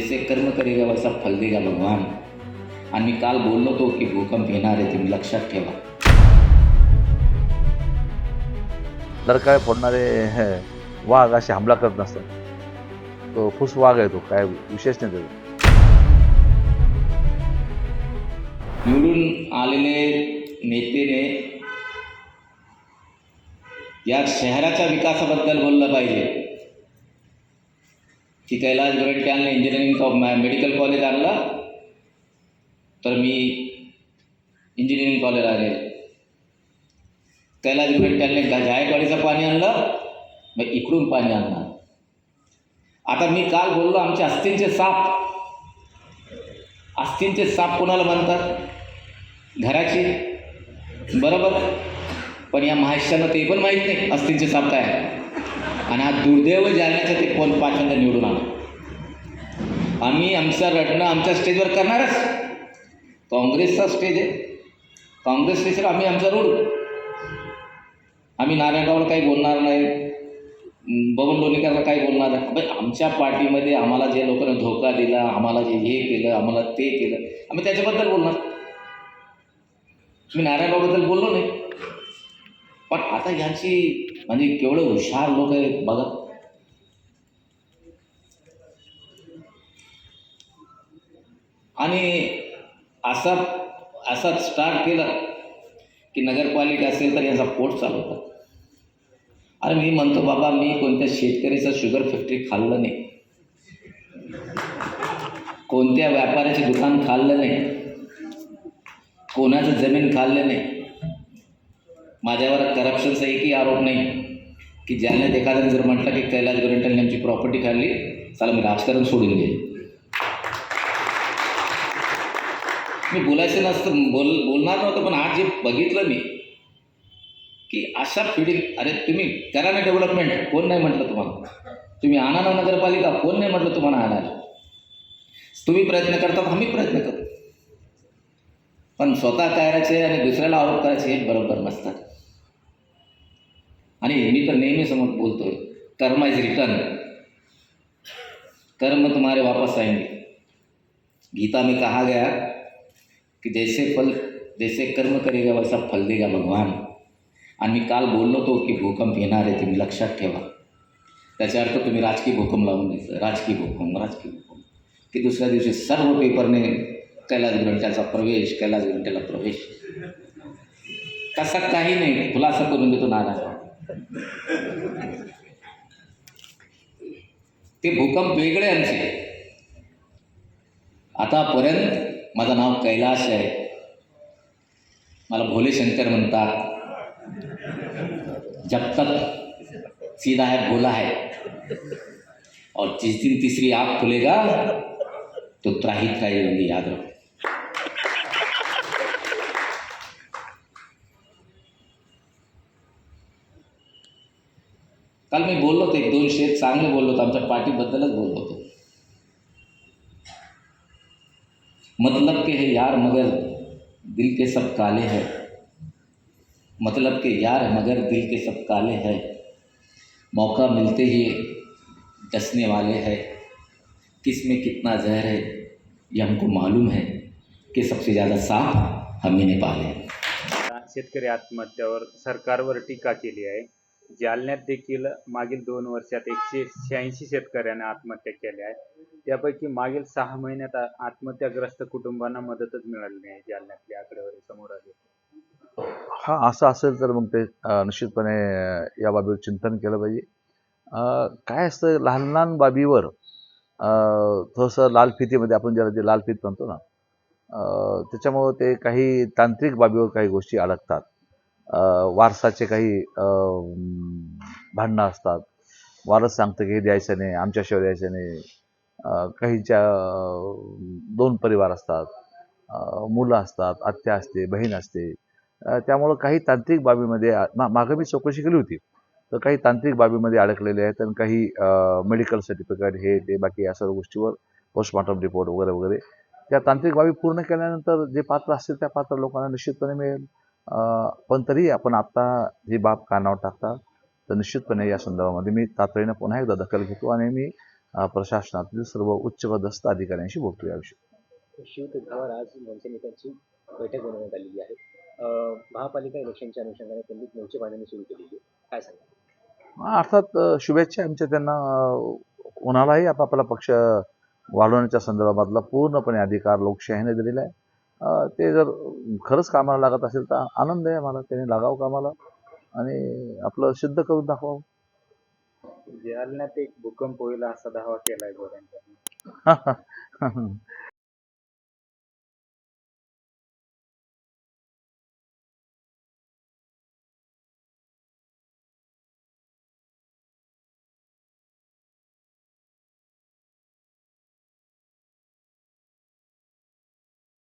जैसे कर्म करेगा वैसा फल देगा भगवान. आणि मी काल बोललो होतो की भूकंप येणार आहे, तुम्ही लक्षात ठेवा. डरकाळे फोडणारे वाघ असे हमला करत नसतात. तो फुस वाघ आहे, तो काय विशेष नाही त्याचा. निवडून आलेले नेतेने या शहराच्या विकासाबद्दल बोललं पाहिजे की कैलास गोरंट्यालने इंजिनिअरिंग मेडिकल कॉलेज आणलं तर मी इंजिनिअरिंग कॉलेज आणेल. कैलास गोरंट्यालने जायकवाडीचं पाणी आणलं, मग इकडून पाणी आणणार. आता मी काल बोललो आमचे अस्थिंचे साप कोणाला म्हणतात? घराची, बरोबर. पण या महाराष्ट्राला ते पण माहीत नाही अस्थिंचे साप काय. आणि हा दुर्दैव जालन्याचं ते कोण पाचव्यांदा निवडून आलं. आम्ही आमचं रडणं आमच्या स्टेजवर करणारच. काँग्रेसचा स्टेज आहे, काँग्रेस स्टेजवर आम्ही आमचं रोड. आम्ही नारायणगावला काही बोलणार नाही, बबन लोणीकरला काही बोलणार नाही. पण आमच्या पार्टीमध्ये आम्हाला जे लोकांना धोका दिला, आम्हाला जे हे केलं, आम्हाला ते केलं, आम्ही त्याच्याबद्दल बोलणार. मी नारायणगावबद्दल बोललो नाही. पण आता यांची म्हणजे केवढं हुशार लोक आहेत बघा. आणि असा स्टार्ट केलं की नगरपालिका असेल तर यांचा पोट चालवतात. अरे मी म्हणतो बाबा, मी कोणत्या शेतकऱ्याचं शुगर फॅक्टरी खाल्लं नाही, कोणत्या व्यापाऱ्याचे दुकान खाल्लं नाही, कोणाचं जमीन खाल्लं नाही. माझ्यावर करप्शनचा एकही आरोप नाही की जालन्यात एखाद्याने जर म्हटलं की कैलास गोरंट्यालने आमची प्रॉपर्टी खाल्ली, चला मी राजकारण सोडून देईन. मी बोलायचं नसतं, बोलणार नव्हतं. पण आज जे बघितलं मी की अशा पिढी, अरे तुम्ही करा ना डेव्हलपमेंट, कोण नाही म्हटलं तुम्हाला. तुम्ही आणा ना नगरपालिका, कोण नाही म्हटलं तुम्हाला आणायला. तुम्ही प्रयत्न करतात, आम्ही प्रयत्न करतो. पण स्वतः करायचे आणि दुसऱ्याला आरोप करायचे हे बरोबर नसतात. आणि मी तर नेहमी समोर बोलतोय, कर्म इज रिटर्न, कर्म तुम्हारे वापस आएंगे. गीता में कहा गया कि जैसे कर्म करेगा वैसा फल देगा भगवान. आणि मी काल बोललो होतो की भूकंप येणार आहे, तुम्ही लक्षात ठेवा. त्याचा अर्थ तुम्ही राजकीय भूकंप लावून द्यायचं, राजकीय भूकंप की दुसऱ्या दिवशी सर्व पेपरने कैलास गोरंट्यालचा प्रवेश, कैलास गोरंट्यालला प्रवेश. तसा काही नाही, खुलासा करून देतो नाराज. ते भूकंप वेगळे आमचे. आतापर्यंत माझं नाव कैलास आहे, मला भोले शंकर म्हणतात. जब तक सीधा है भोला है, और जिस दिन तीसरी आँख खुलेगा तो त्राही होंगे, याद रखो. काल मी बोललो होतो, 1-2 शेर चांगले बोललो होतो, आमच्या पार्टीबद्दलच बोललो होतो. मतलब के है यार मगर दिल के सब काले हैं, मतलब के यार मगर दिल के सब काले हैं, मौका मिलते ही डसने वाले हैं, किस में कितना जहर है ये हमको मालूम है, कि सबसे ज़्यादा सांप हम ही ने पाले. शेतकरी आत्महत्यावर सरकारवर टीका केली आहे. जालन्यात देखील मागील 2 वर्षात 186 शेतकऱ्यांना आत्महत्या केल्या आहे. त्यापैकी मागील 6 महिन्यात आत्महत्याग्रस्त कुटुंबांना मदतच मिळाली नाही. जालन्यातली आकडेवारी समोर आली. हा असं असेल तर मग ते निश्चितपणे या बाबीवर चिंतन केलं पाहिजे. काय असतं, लहान लहान बाबीवर थोडंसं लालफितीमध्ये, आपण ज्याला ते लालफित म्हणतो ना, त्याच्यामुळं ते काही तांत्रिक बाबीवर काही गोष्टी अडकतात. वारसाचे काही भांडणं असतात. वारस सांगतं की हे द्यायचं नाही, आमच्याशिवाय द्यायचं नाही. काहींच्या 2 परिवार असतात, मुलं असतात, आत्या असते, बहीण असते. त्यामुळं काही तांत्रिक बाबीमध्ये मागं मी चौकशी केली होती, तर काही तांत्रिक बाबीमध्ये अडकलेले आहेत. आणि काही मेडिकल सर्टिफिकेट, हे ते बाकी या सर्व गोष्टीवर पोस्टमॉर्टम रिपोर्ट वगैरे वगैरे, त्या तांत्रिक बाबी पूर्ण केल्यानंतर जे पात्र असतील त्या पात्र लोकांना निश्चितपणे मिळेल. पण तरी आपण आत्ता जी बाब कानावर टाकता, तर निश्चितपणे या संदर्भामध्ये मी तातडीनं पुन्हा एकदा दखल घेतो आणि मी प्रशासनातील सर्व उच्चपदस्थ अधिकाऱ्यांशी बोलतो याविषयी. शिवतीर्थावर आज मनसे नेत्यांची बैठक बोलवण्यात आलेली आहे. महापालिका इलेक्शनच्या अनुषंगाने त्यांनी मोर्चे बांधणी सुरू केलेली आहे. काय सांगा? अर्थात शुभेच्छा आमच्या त्यांना. कोणालाही आपापला पक्ष वाढवण्याच्या संदर्भातला पूर्णपणे अधिकार लोकशाहीने दिलेला आहे. ते जर खरंच कामाला लागत असेल तर आनंद आहे आम्हाला. त्याने लागावं कामाला आणि आपलं सिद्ध करून दाखवावं. जालन्यात एक भूकंप होईल असा दावा केलाय गोऱ्यांनी.